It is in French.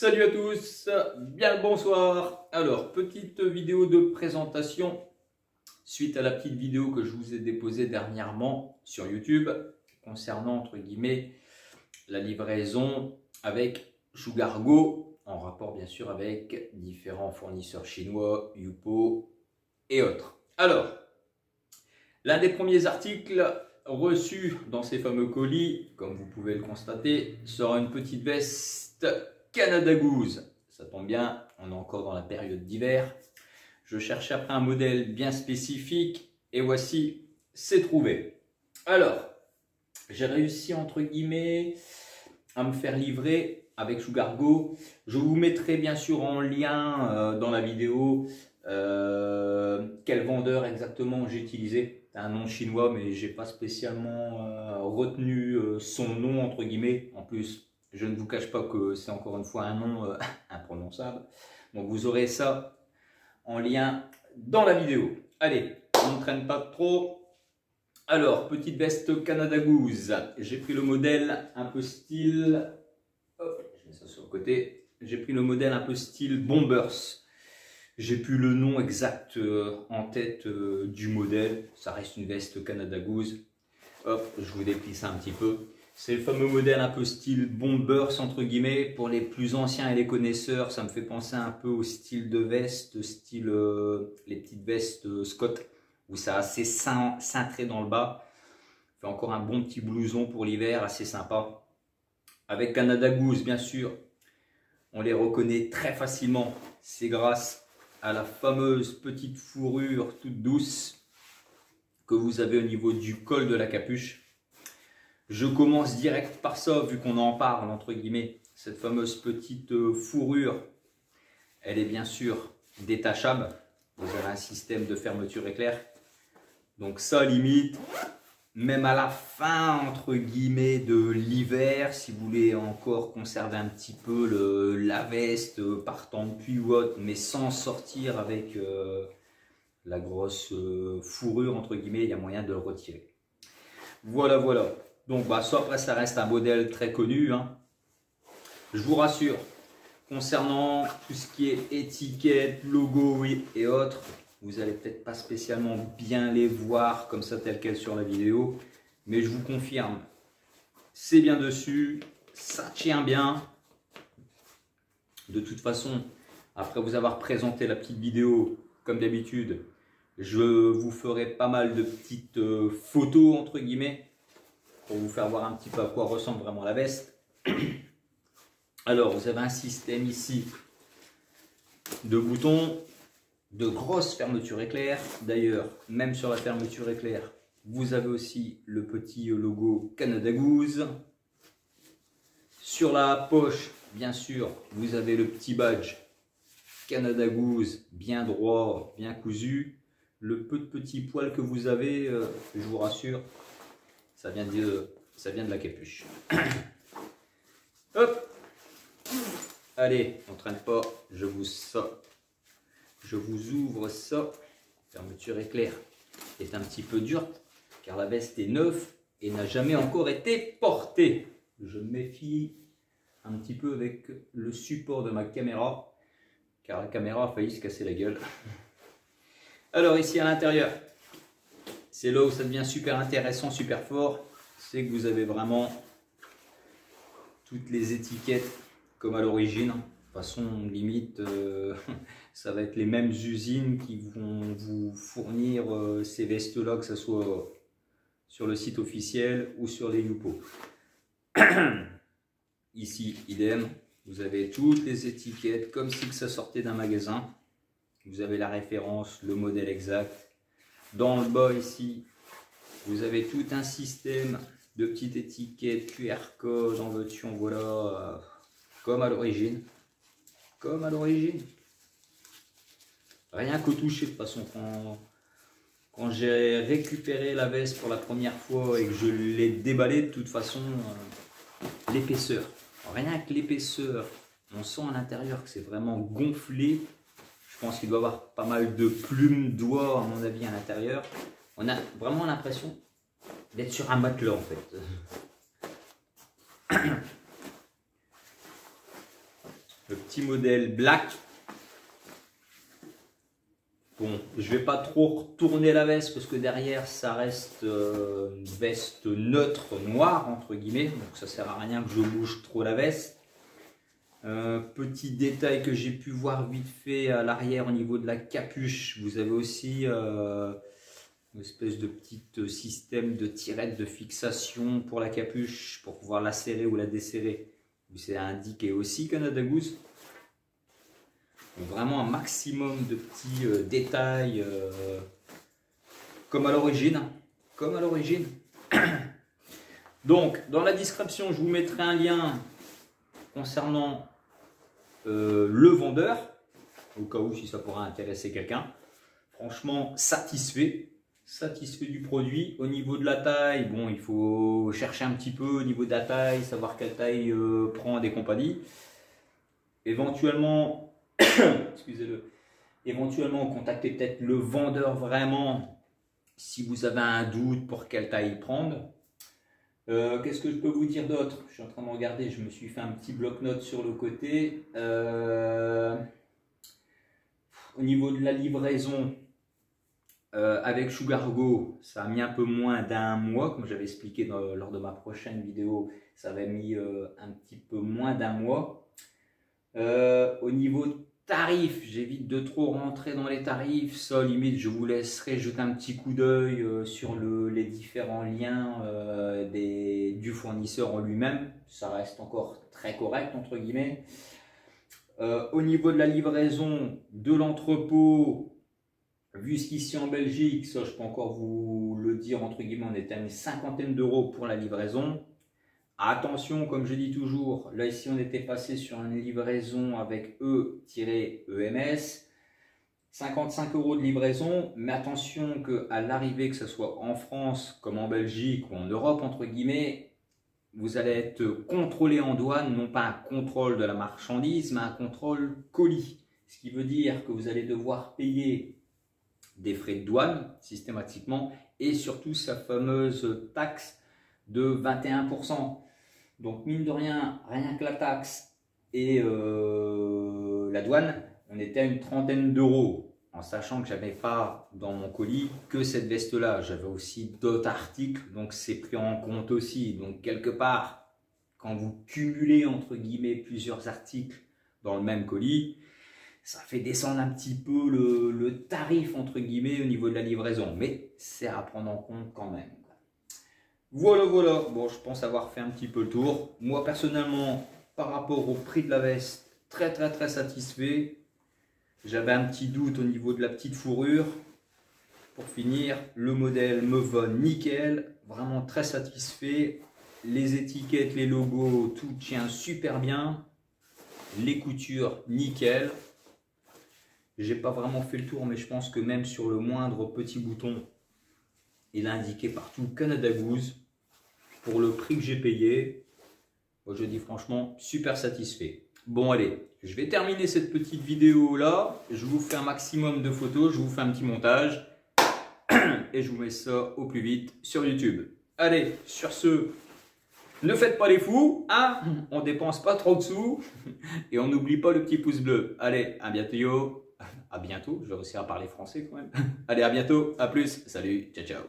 Salut à tous, bien le bonsoir. Alors, petite vidéo de présentation suite à la petite vidéo que je vous ai déposée dernièrement sur YouTube concernant entre guillemets la livraison avec Sugargo en rapport bien sûr avec différents fournisseurs chinois, Youpo et autres. Alors, l'un des premiers articles reçus dans ces fameux colis, comme vous pouvez le constater, sera une petite veste Canada Goose. Ça tombe bien, on est encore dans la période d'hiver. Je cherchais après un modèle bien spécifique et voici, c'est trouvé. Alors, j'ai réussi entre guillemets à me faire livrer avec Sugargo. Je vous mettrai bien sûr en lien dans la vidéo quel vendeur exactement j'ai utilisé. C'est un nom chinois mais j'ai pas spécialement retenu son nom entre guillemets. En plus, je ne vous cache pas que c'est encore une fois un nom imprononçable. Donc vous aurez ça en lien dans la vidéo. Allez, on ne traîne pas trop. Alors, petite veste Canada Goose. J'ai pris le modèle un peu style... Hop, je mets ça sur le côté. J'ai pris le modèle un peu style Bombers. J'ai plus le nom exact en tête du modèle. Ça reste une veste Canada Goose. Hop, je vous déplie ça un petit peu. C'est le fameux modèle un peu style Bombers entre guillemets. Pour les plus anciens et les connaisseurs, ça me fait penser un peu au style de veste, style les petites vestes Scott, où c'est assez cintré dans le bas. Fait encore un bon petit blouson pour l'hiver, assez sympa. Avec Canada Goose, bien sûr, on les reconnaît très facilement. C'est grâce à la fameuse petite fourrure toute douce que vous avez au niveau du col de la capuche. Je commence direct par ça, vu qu'on en parle, entre guillemets. Cette fameuse petite fourrure, elle est bien sûr détachable. Vous avez un système de fermeture éclair. Donc ça, limite, même à la fin, entre guillemets, de l'hiver, si vous voulez encore conserver un petit peu la veste partant de pluie ou autre, mais sans sortir avec la grosse fourrure, entre guillemets, il y a moyen de le retirer. Voilà, voilà. Donc, ça, après, ça reste un modèle très connu, hein. Je vous rassure, concernant tout ce qui est étiquette, logo et autres, vous n'allez peut-être pas spécialement bien les voir comme ça, tel quel sur la vidéo. Mais je vous confirme, c'est bien dessus, ça tient bien. De toute façon, après vous avoir présenté la petite vidéo, comme d'habitude, je vous ferai pas mal de petites photos, entre guillemets, pour vous faire voir un petit peu à quoi ressemble vraiment la veste. Alors, vous avez un système ici de boutons, de grosses fermetures éclair. D'ailleurs, même sur la fermeture éclair, vous avez aussi le petit logo Canada Goose. Sur la poche, bien sûr, vous avez le petit badge Canada Goose, bien droit, bien cousu. Le peu de petits poils que vous avez, je vous rassure, ça vient de la capuche. Hop. Allez, on ne traîne pas, je vous ouvre ça. Fermeture éclair est un petit peu dure car la veste est neuve et n'a jamais encore été portée. Je me méfie un petit peu avec le support de ma caméra car la caméra a failli se casser la gueule. Alors ici à l'intérieur, c'est là où ça devient super intéressant, super fort. C'est que vous avez vraiment toutes les étiquettes comme à l'origine. De toute façon, limite, ça va être les mêmes usines qui vont vous fournir ces vestes-là, que ce soit sur le site officiel ou sur les Youpo. Ici, idem, vous avez toutes les étiquettes comme si ça sortait d'un magasin. Vous avez la référence, le modèle exact. Dans le bas ici, vous avez tout un système de petites étiquettes, QR code, en veux-tu, en voilà, comme à l'origine. Comme à l'origine. Rien qu'au toucher, de toute façon, quand j'ai récupéré la veste pour la première fois et que je l'ai déballée, de toute façon, l'épaisseur. Rien que l'épaisseur, on sent à l'intérieur que c'est vraiment gonflé. Je pense qu'il doit y avoir pas mal de plumes d'oie, à mon avis, à l'intérieur. On a vraiment l'impression d'être sur un matelas, en fait. Le petit modèle black. Bon, je vais pas trop retourner la veste parce que derrière ça reste une veste neutre noire entre guillemets, donc ça sert à rien que je bouge trop la veste. Petit détail que j'ai pu voir vite fait à l'arrière au niveau de la capuche, vous avez aussi une espèce de petit système de tirette de fixation pour la capuche pour pouvoir la serrer ou la desserrer. C'est indiqué aussi Canada Goose. Donc vraiment un maximum de petits détails comme à l'origine. Comme à l'origine. Donc dans la description, je vous mettrai un lien concernant le vendeur, au cas où si ça pourrait intéresser quelqu'un. Franchement satisfait du produit. Au niveau de la taille, bon, il faut chercher un petit peu au niveau de la taille, savoir quelle taille prend des compagnies. Éventuellement, excusez-le, éventuellement contacter peut-être le vendeur vraiment si vous avez un doute pour quelle taille prendre. Qu'est-ce que je peux vous dire d'autre? Je suis en train de regarder, je me suis fait un petit bloc-notes sur le côté. Au niveau de la livraison, avec Sugargo, ça a mis un peu moins d'un mois, comme j'avais expliqué lors de ma prochaine vidéo, ça avait mis un petit peu moins d'un mois. Au niveau de tarifs, j'évite de trop rentrer dans les tarifs, ça limite je vous laisserai jeter un petit coup d'œil sur les différents liens du fournisseur en lui-même, ça reste encore très correct entre guillemets. Au niveau de la livraison de l'entrepôt, vu ce qu'ici en Belgique, ça je peux encore vous le dire entre guillemets, on était à une cinquantaine d'euros pour la livraison. Attention, comme je dis toujours, là ici on était passé sur une livraison avec E-EMS, 55 € de livraison, mais attention qu'à l'arrivée, que ce soit en France comme en Belgique ou en Europe entre guillemets, vous allez être contrôlé en douane, non pas un contrôle de la marchandise, mais un contrôle colis. Ce qui veut dire que vous allez devoir payer des frais de douane systématiquement et surtout sa fameuse taxe de 21%. Donc mine de rien, rien que la taxe et la douane, on était à une trentaine d'euros, en sachant que je n'avais pas dans mon colis que cette veste-là. J'avais aussi d'autres articles, donc c'est pris en compte aussi. Donc quelque part, quand vous cumulez entre guillemets plusieurs articles dans le même colis, ça fait descendre un petit peu le tarif entre guillemets au niveau de la livraison. Mais c'est à prendre en compte quand même. Voilà, voilà, bon, je pense avoir fait un petit peu le tour. Moi, personnellement, par rapport au prix de la veste, très satisfait. J'avais un petit doute au niveau de la petite fourrure. Pour finir, le modèle me va nickel, vraiment très satisfait. Les étiquettes, les logos, tout tient super bien. Les coutures, nickel. J'ai pas vraiment fait le tour, mais je pense que même sur le moindre petit bouton, il est indiqué partout Canada Goose. Pour le prix que j'ai payé, moi je dis franchement super satisfait. Bon allez, je vais terminer cette petite vidéo là. Je vous fais un maximum de photos, je vous fais un petit montage et je vous mets ça au plus vite sur YouTube. Allez, sur ce, ne faites pas les fous, hein, on dépense pas trop de sous et on n'oublie pas le petit pouce bleu. Allez, à bientôt. À bientôt, je vais réussir à parler français quand même. Allez, à bientôt, à plus, salut, ciao ciao.